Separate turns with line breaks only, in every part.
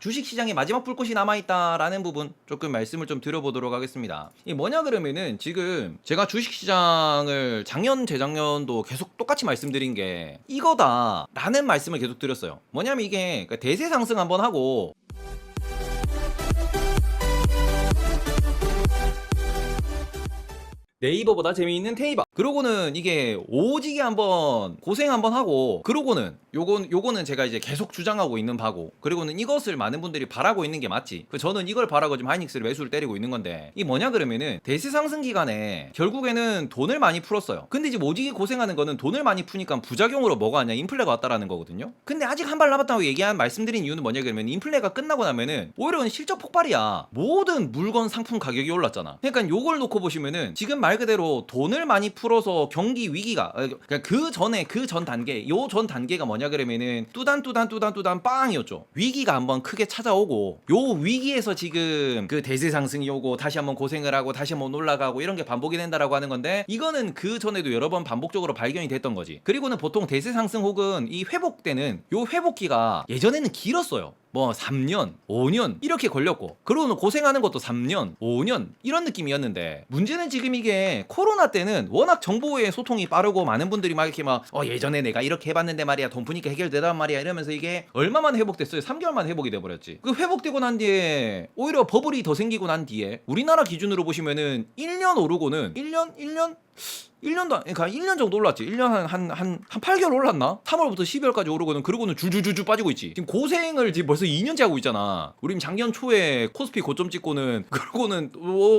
주식시장에 마지막 불꽃이 남아있다라는 부분 조금 말씀을 좀 드려보도록 하겠습니다. 이게 뭐냐 그러면은 지금 제가 주식시장을 작년 재작년도 계속 똑같이 말씀드린 게 이거다 라는 말씀을 계속 드렸어요. 뭐냐면 이게 대세 상승 한번 하고 네이버보다 재미있는 테이버. 그러고는 이게 오지게 한번 고생 한번 하고, 그러고는 요거는 제가 이제 계속 주장하고 있는 바고, 그리고는 이것을 많은 분들이 바라고 있는 게 맞지. 저는 이걸 바라고 지금 하이닉스를 매수를 때리고 있는 건데, 이게 뭐냐 그러면은 대세 상승 기간에 결국에는 돈을 많이 풀었어요. 근데 지금 오지게 고생하는 거는 돈을 많이 푸니까 부작용으로 뭐가 아니야, 인플레가 왔다라는 거거든요. 근데 아직 한 발 남았다고 말씀드린 이유는 뭐냐 그러면, 인플레가 끝나고 나면은 오히려 실적 폭발이야. 모든 물건 상품 가격이 올랐잖아. 그러니까 요걸 놓고 보시면은 지금 말 그대로 돈을 많이 풀어서 경기 위기가, 그러니까 그 전 단계, 요 전 단계가 뭐냐 그러면은 뚜단 빵이었죠. 위기가 한번 크게 찾아오고, 요 위기에서 지금 그 대세 상승이 오고 다시 한번 고생을 하고 다시 한번 올라가고 이런 게 반복이 된다라고 하는 건데, 이거는 그 전에도 여러 번 반복적으로 발견이 됐던 거지. 그리고는 보통 대세 상승 혹은 이 회복 때는 요 회복기가 예전에는 길었어요. 뭐 3년, 5년 이렇게 걸렸고, 그러고는 고생하는 것도 3년, 5년 이런 느낌이었는데, 문제는 지금 이게 코로나 때는 워낙 정보의 소통이 빠르고 많은 분들이 막 이렇게 막 예전에 내가 이렇게 해봤는데 말이야, 돈 푸니까 해결되단 말이야 이러면서 이게 얼마만 회복됐어요? 3개월만 회복이 돼버렸지. 그 회복되고 난 뒤에 오히려 버블이 더 생기고 난 뒤에 우리나라 기준으로 보시면은 1년 오르고는 1년도 그러니까 1년 정도 올랐지. 1년 한 8개월 올랐나? 3월부터 12월까지 오르고는, 그러고는 줄줄줄줄 빠지고 있지. 지금 고생을 지금 벌써 2년째 하고 있잖아. 우리 작년 초에 코스피 고점 찍고는, 그러고는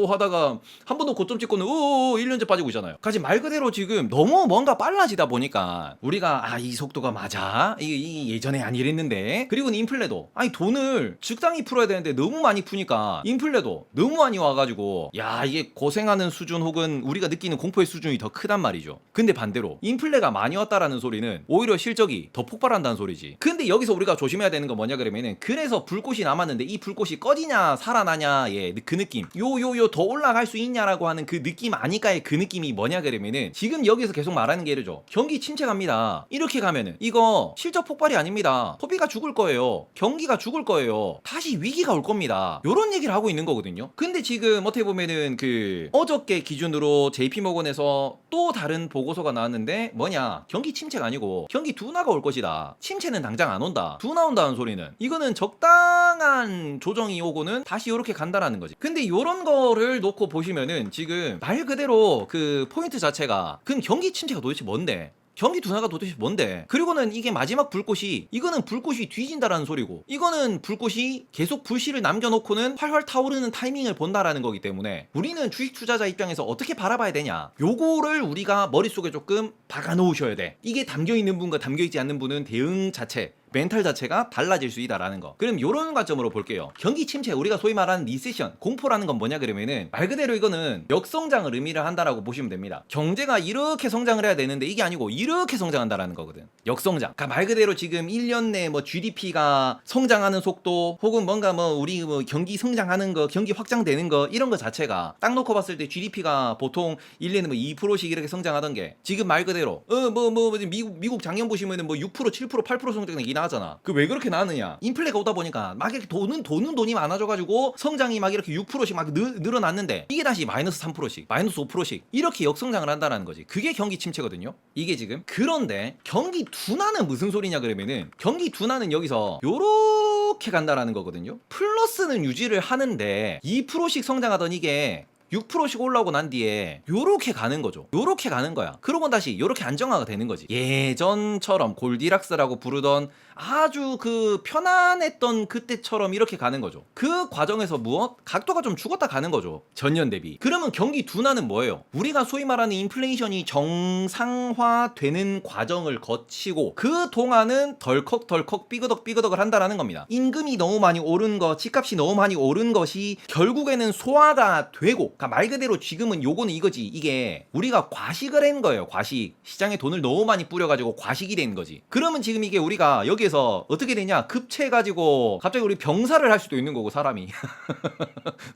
하다가 한 번 더 고점 찍고는 1년째 빠지고 있잖아요. 까지 말 그대로 지금 너무 뭔가 빨라지다 보니까 우리가 이 속도가 맞아? 이 예전에 안 이랬는데. 그리고는 인플레도 돈을 적당히 풀어야 되는데 너무 많이 푸니까 인플레도 너무 많이 와가지고, 야, 이게 고생하는 수준 혹은 우리가 느끼는 공포의 수준이 더 크단 말이죠. 근데 반대로 인플레가 많이 왔다라는 소리는 오히려 실적이 더 폭발한다는 소리지. 근데 여기서 우리가 조심해야 되는 건 뭐냐 그러면은, 그래서 불꽃이 남았는데 이 불꽃이 꺼지냐 살아나냐의 그 느낌, 더 올라갈 수 있냐라고 하는 그 느낌 아닐까의 그 느낌이 뭐냐 그러면은, 지금 여기서 계속 말하는 게 이러죠. 경기 침체 갑니다. 이렇게 가면은 이거 실적 폭발이 아닙니다. 소비가 죽을 거예요. 경기가 죽을 거예요. 다시 위기가 올 겁니다. 요런 얘기를 하고 있는 거거든요. 근데 지금 어떻게 보면은 그 어저께 기준으로 JP모건에서 또 다른 보고서가 나왔는데, 뭐냐, 경기 침체가 아니고 경기 둔화가 올 것이다. 침체는 당장 안 온다. 둔화 온다는 소리는 이거는 적당한 조정이 오고는 다시 이렇게 간다라는 거지. 근데 요런 거를 놓고 보시면은 지금 말 그대로 그 포인트 자체가, 그럼 경기 침체가 도대체 뭔데? 경기 둔화가 도대체 뭔데? 그리고는 이게 마지막 불꽃이, 이거는 불꽃이 뒤진다라는 소리고, 이거는 불꽃이 계속 불씨를 남겨놓고는 활활 타오르는 타이밍을 본다라는 거기 때문에, 우리는 주식 투자자 입장에서 어떻게 바라봐야 되냐, 요거를 우리가 머릿속에 조금 박아 놓으셔야 돼. 이게 담겨있는 분과 담겨있지 않는 분은 대응 자체, 멘탈 자체가 달라질 수 있다라는 거. 그럼 요런 관점으로 볼게요. 경기 침체, 우리가 소위 말하는 리세션, 공포라는 건 뭐냐 그러면은, 말 그대로 이거는 역성장을 의미를 한다라고 보시면 됩니다. 경제가 이렇게 성장을 해야 되는데 이게 아니고 이렇게 성장한다라는 거거든. 역성장. 그러니까 말 그대로 지금 1년 내 뭐 GDP가 성장하는 속도, 혹은 뭔가 우리 경기 성장하는 거, 경기 확장되는 거, 이런 거 자체가 딱 놓고 봤을 때 GDP가 보통 1년에 2%씩 이렇게 성장하던 게, 지금 말 그대로 미국 작년 보시면은 6%, 7%, 8% 성장이 나잖아. 그 왜 그렇게 나느냐? 인플레가 오다 보니까 막 이렇게 돈이 많아져가지고 성장이 막 이렇게 6%씩 막 늘어났는데, 이게 다시 마이너스 3%씩, 마이너스 5%씩 이렇게 역성장을 한다는 거지. 그게 경기 침체거든요. 이게 지금. 그런데 경기 둔화는 무슨 소리냐 그러면은, 경기 둔화는 여기서 요렇게 간다라는 거거든요. 플러스는 유지를 하는데 2%씩 성장하던 이게 6%씩 올라오고 난 뒤에 요렇게 가는 거죠. 요렇게 가는 거야. 그러고 다시 요렇게 안정화가 되는 거지. 예전처럼 골디락스라고 부르던 아주 그 편안했던 그때처럼 이렇게 가는 거죠. 그 과정에서 무엇? 각도가 좀 죽었다 가는 거죠. 전년 대비. 그러면 경기 둔화는 뭐예요? 우리가 소위 말하는 인플레이션이 정상화되는 과정을 거치고, 그 동안은 덜컥 삐그덕을 한다라는 겁니다. 임금이 너무 많이 오른 거, 집값이 너무 많이 오른 것이 결국에는 소화가 되고, 그러니까 말 그대로 지금은 요거는 이거지. 이게 우리가 과식을 한 거예요. 과식. 시장에 돈을 너무 많이 뿌려가지고 과식이 된 거지. 그러면 지금 이게 우리가 여기에서 어떻게 되냐, 급체해가지고 갑자기 우리 병사를 할 수도 있는 거고, 사람이.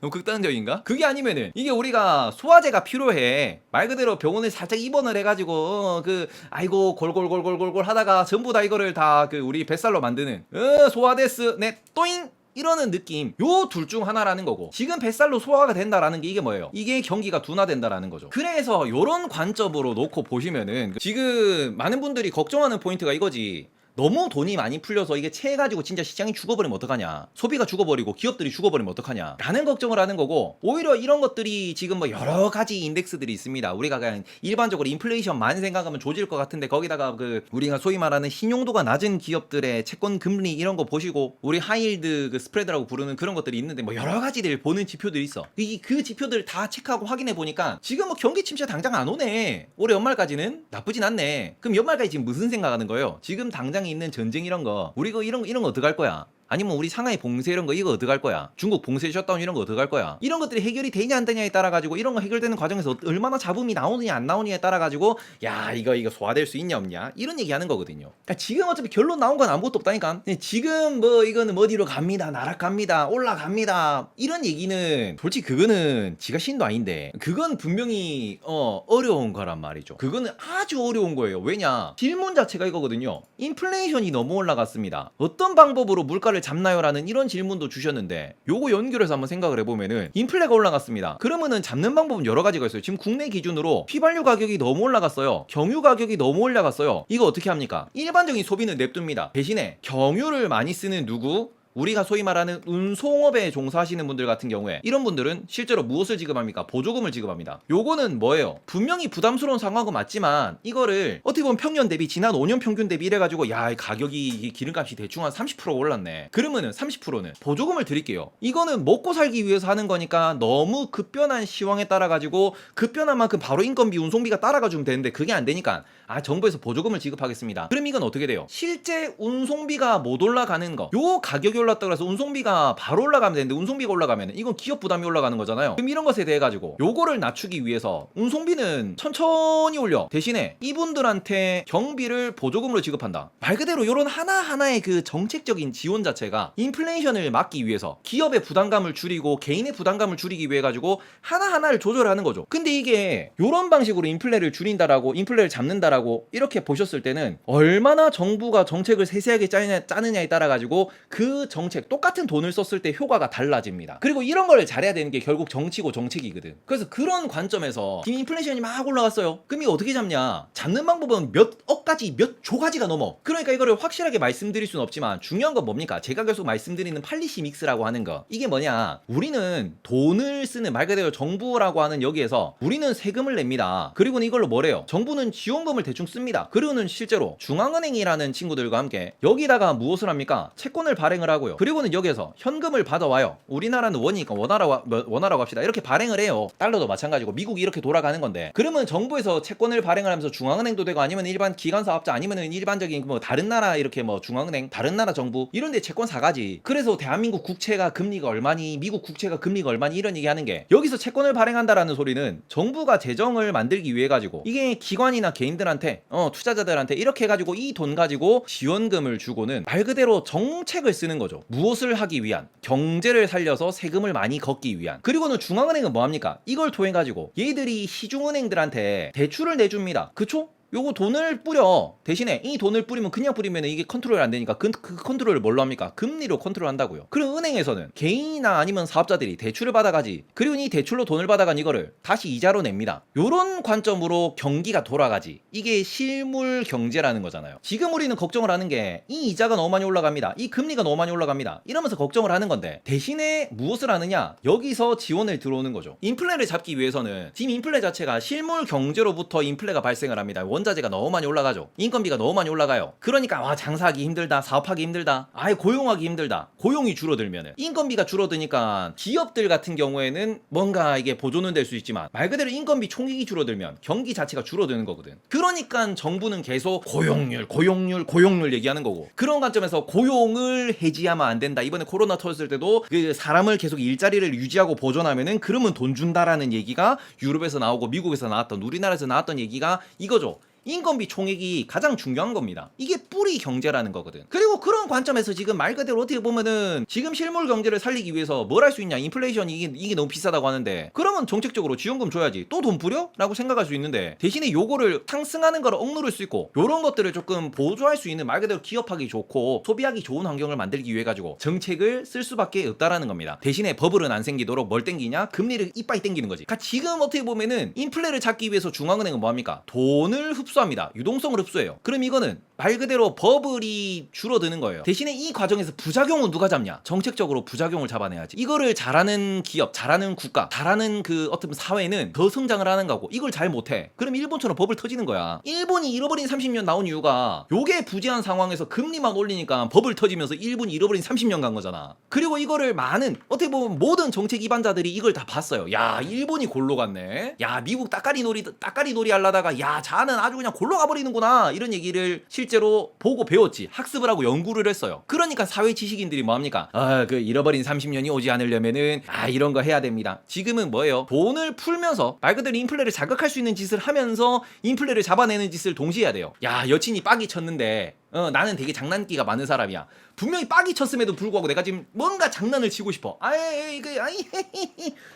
너무 극단적인가? 그게 아니면은 이게 우리가 소화제가 필요해. 말 그대로 병원에 살짝 입원을 해가지고 아이고 골골 하다가 전부 다 이거를 다 우리 뱃살로 만드는 소화데스 네 또잉 이러는 느낌, 요 둘 중 하나라는 거고, 지금 뱃살로 소화가 된다라는 게 이게 뭐예요? 이게 경기가 둔화된다라는 거죠. 그래서 요런 관점으로 놓고 보시면은 지금 많은 분들이 걱정하는 포인트가 이거지. 너무 돈이 많이 풀려서 이게 채해가지고 진짜 시장이 죽어버리면 어떡하냐, 소비가 죽어버리고 기업들이 죽어버리면 어떡하냐 라는 걱정을 하는 거고, 오히려 이런 것들이 지금 뭐 여러 가지 인덱스들이 있습니다. 우리가 그냥 일반적으로 인플레이션만 생각하면 조질 것 같은데, 거기다가 그 우리가 소위 말하는 신용도가 낮은 기업들의 채권 금리 이런 거 보시고, 우리 하이힐드 그 스프레드라고 부르는 그런 것들이 있는데, 뭐 여러 가지들 보는 지표들이 있어. 그 지표들 다 체크하고 확인해 보니까 지금 뭐 경기 침체 당장 안 오네, 올해 연말까지는 나쁘진 않네. 그럼 연말까지 지금 무슨 생각하는 거예요? 지금 당장 있는 전쟁 이런 거, 우리 이런 거 어떡할 거야? 아니면 우리 상하이 봉쇄 이런 거 이거 어떡할 거야? 중국 봉쇄 셧다운 이런 거 어떡할 거야? 이런 것들이 해결이 되냐 안 되냐에 따라 가지고, 이런 거 해결되는 과정에서 얼마나 잡음이 나오느냐 안 나오느냐에 따라 가지고, 야 이거 소화될 수 있냐 없냐 이런 얘기하는 거거든요. 그러니까 지금 어차피 결론 나온 건 아무것도 없다니까. 지금 뭐 이거는 어디로 갑니다, 나락갑니다, 올라갑니다 이런 얘기는 솔직히 그거는 지가 신도 아닌데, 그건 분명히 어려운 거란 말이죠. 그거는 아주 어려운 거예요. 왜냐, 질문 자체가 이거거든요. 인플레이션이 너무 올라갔습니다, 어떤 방법으로 물가를 잡나요? 라는 이런 질문도 주셨는데, 요거 연결해서 한번 생각을 해보면은, 인플레가 올라갔습니다. 그러면은 잡는 방법은 여러 가지가 있어요. 지금 국내 기준으로 휘발유 가격이 너무 올라갔어요, 경유 가격이 너무 올라갔어요. 이거 어떻게 합니까? 일반적인 소비는 냅둡니다. 대신에 경유를 많이 쓰는 누구? 우리가 소위 말하는 운송업에 종사하시는 분들 같은 경우에, 이런 분들은 실제로 무엇을 지급합니까? 보조금을 지급합니다. 요거는 뭐예요? 분명히 부담스러운 상황은 맞지만, 이거를 어떻게 보면 평년 대비, 지난 5년 평균 대비 이래가지고, 야 가격이, 기름값이 대충 한 30% 올랐네, 그러면은 30%는 보조금을 드릴게요. 이거는 먹고 살기 위해서 하는 거니까 너무 급변한 시황에 따라 가지고 급변한 만큼 바로 인건비, 운송비가 따라가 주면 되는데, 그게 안 되니까 정부에서 보조금을 지급하겠습니다. 그럼 이건 어떻게 돼요? 실제 운송비가 못 올라가는 거, 요 가격이 올랐다 그래서 운송비가 바로 올라가면 되는데, 운송비가 올라가면 이건 기업 부담이 올라가는 거잖아요. 그럼 이런 것에 대해 가지고 요거를 낮추기 위해서 운송비는 천천히 올려, 대신에 이분들한테 경비를 보조금으로 지급한다. 말 그대로 요런 하나하나의 그 정책적인 지원 자체가 인플레이션을 막기 위해서, 기업의 부담감을 줄이고 개인의 부담감을 줄이기 위해 가지고 하나하나를 조절하는 거죠. 근데 이게 요런 방식으로 인플레를 줄인다라고, 인플레를 잡는다라고 이렇게 보셨을 때는, 얼마나 정부가 정책을 세세하게 짜느냐에 따라 가지고 그 정책, 똑같은 돈을 썼을 때 효과가 달라집니다. 그리고 이런 걸 잘해야 되는 게 결국 정치고 정책이거든. 그래서 그런 관점에서 지금 인플레이션이 막 올라갔어요. 그럼 이거 어떻게 잡냐? 잡는 방법은 몇 억까지, 몇 조가지가 넘어. 그러니까 이거를 확실하게 말씀드릴 수는 없지만, 중요한 건 뭡니까? 제가 계속 말씀드리는 팔리시 믹스라고 하는 거. 이게 뭐냐? 우리는 돈을 쓰는, 말 그대로 정부라고 하는 여기에서 우리는 세금을 냅니다. 그리고는 이걸로 뭐래요? 정부는 지원금을 대충 씁니다. 그리고는 실제로 중앙은행이라는 친구들과 함께 여기다가 무엇을 합니까? 채권을 발행을 하고요. 그리고는 여기에서 현금을 받아와요. 우리나라는 원이니까 원화라고 합시다. 이렇게 발행을 해요. 달러도 마찬가지고 미국이 이렇게 돌아가는 건데, 그러면 정부에서 채권을 발행을 하면서 중앙은행도 되고, 아니면 일반 기관 사업자, 아니면은 일반적인 뭐 다른 나라 이렇게 뭐 중앙은행, 다른 나라 정부 이런 데 채권 사가지. 그래서 대한민국 국채가 금리가 얼마니, 미국 국채가 금리가 얼마니 이런 얘기 하는 게, 여기서 채권을 발행한다라는 소리는 정부가 재정을 만들기 위해 가지고, 이게 기관이나 개인들한테 투자자들한테 이렇게 해가지고 이 돈 가지고 지원금을 주고는 말 그대로 정책을 쓰는 거죠. 무엇을 하기 위한? 경제를 살려서 세금을 많이 걷기 위한. 그리고는 중앙은행은 뭐합니까? 이걸 통해 가지고 얘들이 시중은행들한테 대출을 내줍니다. 그쵸? 요거 돈을 뿌려. 대신에 이 돈을 뿌리면, 그냥 뿌리면 이게 컨트롤이 안 되니까 그 컨트롤을 뭘로 합니까? 금리로 컨트롤 한다고요. 그럼 은행에서는 개인이나 아니면 사업자들이 대출을 받아가지. 그리고 이 대출로 돈을 받아간 이거를 다시 이자로 냅니다. 요런 관점으로 경기가 돌아가지. 이게 실물 경제라는 거잖아요. 지금 우리는 걱정을 하는 게, 이 이자가 너무 많이 올라갑니다, 이 금리가 너무 많이 올라갑니다 이러면서 걱정을 하는 건데, 대신에 무엇을 하느냐? 여기서 지원을 들어오는 거죠. 인플레를 잡기 위해서는 지금 인플레 자체가 실물 경제로부터 인플레가 발생을 합니다. 원자재가 너무 많이 올라가죠. 인건비가 너무 많이 올라가요. 그러니까 장사하기 힘들다, 사업하기 힘들다, 고용하기 힘들다. 고용이 줄어들면은 인건비가 줄어드니까 기업들 같은 경우에는 뭔가 이게 보조는 될 수 있지만, 말 그대로 인건비 총액이 줄어들면 경기 자체가 줄어드는 거거든. 그러니까 정부는 계속 고용률 얘기하는 거고, 그런 관점에서 고용을 해지하면 안 된다. 이번에 코로나 터졌을 때도 그 사람을 계속 일자리를 유지하고 보존하면은 그러면 돈 준다라는 얘기가 유럽에서 나오고 미국에서 나왔던, 우리나라에서 나왔던 얘기가 이거죠. 인건비 총액이 가장 중요한 겁니다. 이게 뿌리 경제라는 거거든. 그리고 그런 관점에서 지금 말 그대로 어떻게 보면은 지금 실물 경제를 살리기 위해서 뭘 할 수 있냐, 인플레이션이 이게 너무 비싸다고 하는데 그러면 정책적으로 지원금 줘야지. 또 돈 부려? 라고 생각할 수 있는데 대신에 요거를 상승하는 거를 억누를 수 있고 요런 것들을 조금 보조할 수 있는 말 그대로 기업하기 좋고 소비하기 좋은 환경을 만들기 위해 가지고 정책을 쓸 수밖에 없다라는 겁니다. 대신에 버블은 안 생기도록 뭘 땡기냐? 금리를 이빠이 땡기는 거지. 그러니까 지금 어떻게 보면은 인플레를 잡기 위해서 중앙은행은 뭐합니까? 돈을 흡수합니다. 유동성을 흡수해요. 그럼 이거는 말 그대로 버블이 줄어드는 거예요. 대신에 이 과정에서 부작용은 누가 잡냐? 정책적으로 부작용을 잡아내야지. 이거를 잘하는 기업, 잘하는 국가, 잘하는 그 어떤 사회는 더 성장을 하는 거고 이걸 잘 못해. 그럼 일본처럼 버블 터지는 거야. 일본이 잃어버린 30년 나온 이유가 요게 부재한 상황에서 금리만 올리니까 버블 터지면서 일본이 잃어버린 30년 간 거잖아. 그리고 이거를 많은 어떻게 보면 모든 정책 입안자들이 이걸 다 봤어요. 야, 일본이 골로 갔네. 야, 미국 따까리 놀이 하려다가 야, 자는 아주 그냥 골로 가버리는구나. 이런 얘기를 실제로 보고 배웠지. 학습을 하고 연구를 했어요. 그러니까 사회 지식인들이 뭐합니까? 그 잃어버린 30년이 오지 않으려면은 이런 거 해야 됩니다. 지금은 뭐예요? 돈을 풀면서 말 그대로 인플레를 자극할 수 있는 짓을 하면서 인플레를 잡아내는 짓을 동시에 해야 돼요. 야, 여친이 빡이 쳤는데 나는 되게 장난기가 많은 사람이야. 분명히 빡이 쳤음에도 불구하고 내가 지금 뭔가 장난을 치고 싶어.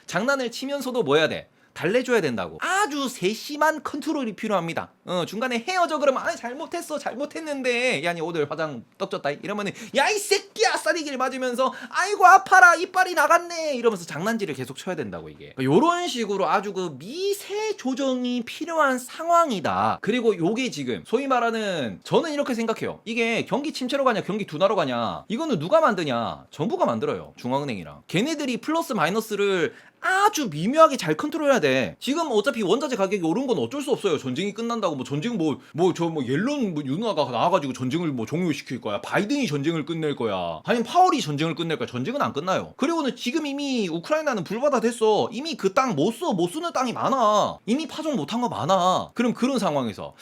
장난을 치면서도 뭐 해야 돼? 달래줘야 된다고. 아주 세심한 컨트롤이 필요합니다. 중간에 헤어져 그러면 잘못했는데 야니 오늘 화장 떡졌다 이러면은 야 이 새끼야 싸리기를 맞으면서 아이고 아파라 이빨이 나갔네 이러면서 장난질을 계속 쳐야 된다고. 이게 요런 식으로 아주 그 미세 조정이 필요한 상황이다. 그리고 요게 지금 소위 말하는 저는 이렇게 생각해요. 이게 경기 침체로 가냐 경기 둔화로 가냐 이거는 누가 만드냐? 정부가 만들어요. 중앙은행이랑. 걔네들이 플러스 마이너스를 아주 미묘하게 잘 컨트롤해야 돼. 지금 어차피 원자재 가격이 오른 건 어쩔 수 없어요. 전쟁이 끝난다고 전쟁 옐런 윤화가 나와가지고 전쟁을 종료시킬 거야. 바이든이 전쟁을 끝낼 거야. 아니면 파월이 전쟁을 끝낼 거야. 전쟁은 안 끝나요. 그리고는 지금 이미 우크라이나는 불바다 됐어. 이미 그 땅 못 쓰는 땅이 많아. 이미 파종 못한 거 많아. 그럼 그런 상황에서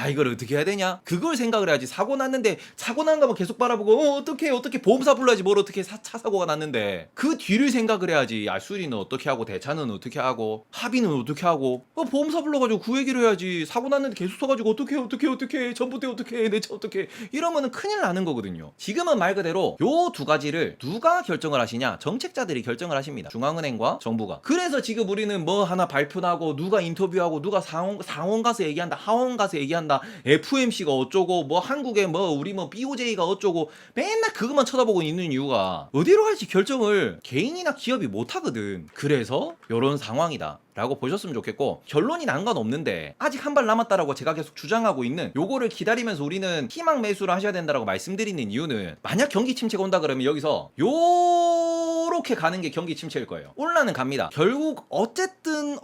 이걸 어떻게 해야 되냐? 그걸 생각을 해야지. 사고 났는데 사고 난 거만 계속 바라보고 어떻게 보험사 불러야지. 뭘 어떻게 차 사고가 났는데 그 뒤를 생각을 해야지. 수리는 어떻게 하고 대차는 어떻게 하고 합의는 어떻게 하고 보험사 불러가지고 그 얘기를 해야지. 사고 났는데 계속 서가지고 어떻게 전봇대 어떻게 내 차 어떻게 이러면은 큰일 나는 거거든요. 지금은 말 그대로 요 두 가지를 누가 결정을 하시냐? 정책자들이 결정을 하십니다. 중앙은행과 정부가. 그래서 지금 우리는 뭐 하나 발표하고 누가 인터뷰하고 누가 상원 가서 얘기한다 하원 가서 얘기한다 FMC가 어쩌고 뭐 한국에 우리 BOJ가 어쩌고 맨날 그것만 쳐다보고 있는 이유가 어디로 갈지 결정을 개인이나 기업이 못하거든. 그래서 요런 상황이다 라고 보셨으면 좋겠고, 결론이 난 건 없는데 아직 한 발 남았다라고 제가 계속 주장하고 있는 요거를 기다리면서 우리는 희망 매수를 하셔야 된다라고 말씀드리는 이유는, 만약 경기 침체가 온다 그러면 여기서 요렇게 가는 게 경기 침체일 거예요. 올라는 갑니다. 결국 어쨌든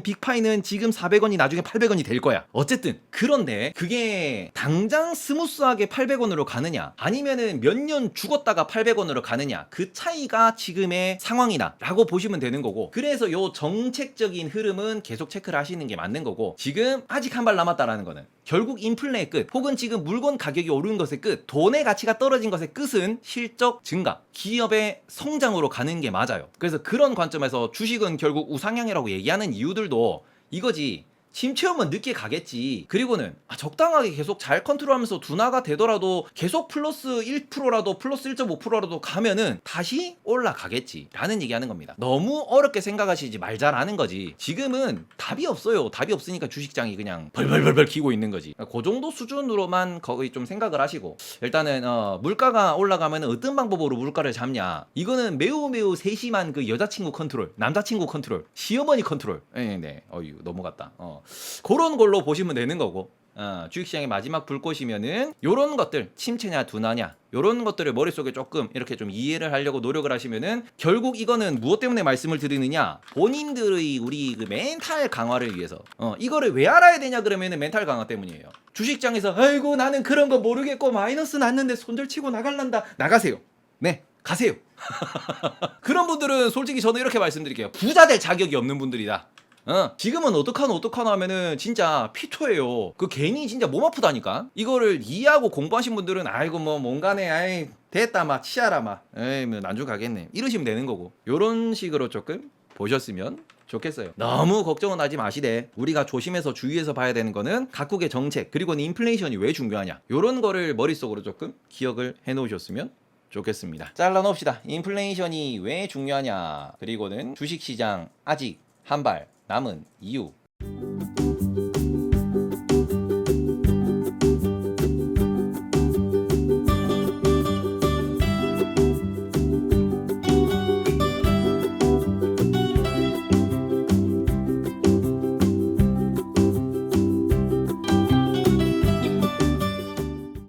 빅파이는 지금 400원이 나중에 800원이 될 거야. 어쨌든. 그런데 그게 당장 스무스하게 800원으로 가느냐 아니면은 몇 년 죽었다가 800원으로 가느냐, 그 차이가 지금의 상황이다 라고 보시면 되는 거고, 그래서 요 정책적인 흐름은 계속 체크를 하시는 게 맞는 거고, 지금 아직 한 발 남았다라는 거는 결국 인플레의 끝, 혹은 지금 물건 가격이 오른 것의 끝, 돈의 가치가 떨어진 것의 끝은 실적 증가, 기업의 성장으로 가는 게 맞아요. 그래서 그런 관점에서 주식은 결국 우상향이라고 얘기하는 이유들도 이거지. 침체 오면 늦게 가겠지. 그리고는 적당하게 계속 잘 컨트롤하면서 둔화가 되더라도 계속 플러스 1%라도 플러스 1.5%라도 가면은 다시 올라가겠지 라는 얘기하는 겁니다. 너무 어렵게 생각하시지 말자라는 거지. 지금은 답이 없어요. 답이 없으니까 주식장이 그냥 벌벌벌벌 기고 있는 거지. 그 정도 수준으로만 거의 좀 생각을 하시고, 일단은 물가가 올라가면 어떤 방법으로 물가를 잡냐, 이거는 매우 세심한 그 여자친구 컨트롤, 남자친구 컨트롤, 시어머니 컨트롤. 네. 넘어갔다. 그런 걸로 보시면 되는 거고, 주식시장의 마지막 불꽃이면은 요런 것들, 침체냐 둔화냐, 요런 것들을 머릿속에 조금 이렇게 좀 이해를 하려고 노력을 하시면은, 결국 이거는 무엇 때문에 말씀을 드리느냐, 본인들의 우리 그 멘탈 강화를 위해서. 이거를 왜 알아야 되냐 그러면은 멘탈 강화 때문이에요. 주식장에서 아이고 나는 그런 거 모르겠고 마이너스 났는데 손절치고 나갈란다, 나가세요. 네, 가세요. 그런 분들은 솔직히 저는 이렇게 말씀드릴게요. 부자 될 자격이 없는 분들이다. 지금은 어떡하노 하면은 진짜 피토예요. 그 괜히 진짜 몸 아프다니까. 이거를 이해하고 공부하신 분들은 아이고 뭔가네, 됐다 치아라 나중 가겠네 이러시면 되는 거고, 요런 식으로 조금 보셨으면 좋겠어요. 너무 걱정은 하지 마시되 우리가 조심해서 주의해서 봐야 되는 거는 각국의 정책 그리고는 인플레이션이 왜 중요하냐 요런 거를 머릿속으로 조금 기억을 해 놓으셨으면 좋겠습니다. 잘라 놓읍시다. 인플레이션이 왜 중요하냐 그리고는 주식시장 아직 한 발 남은 이유.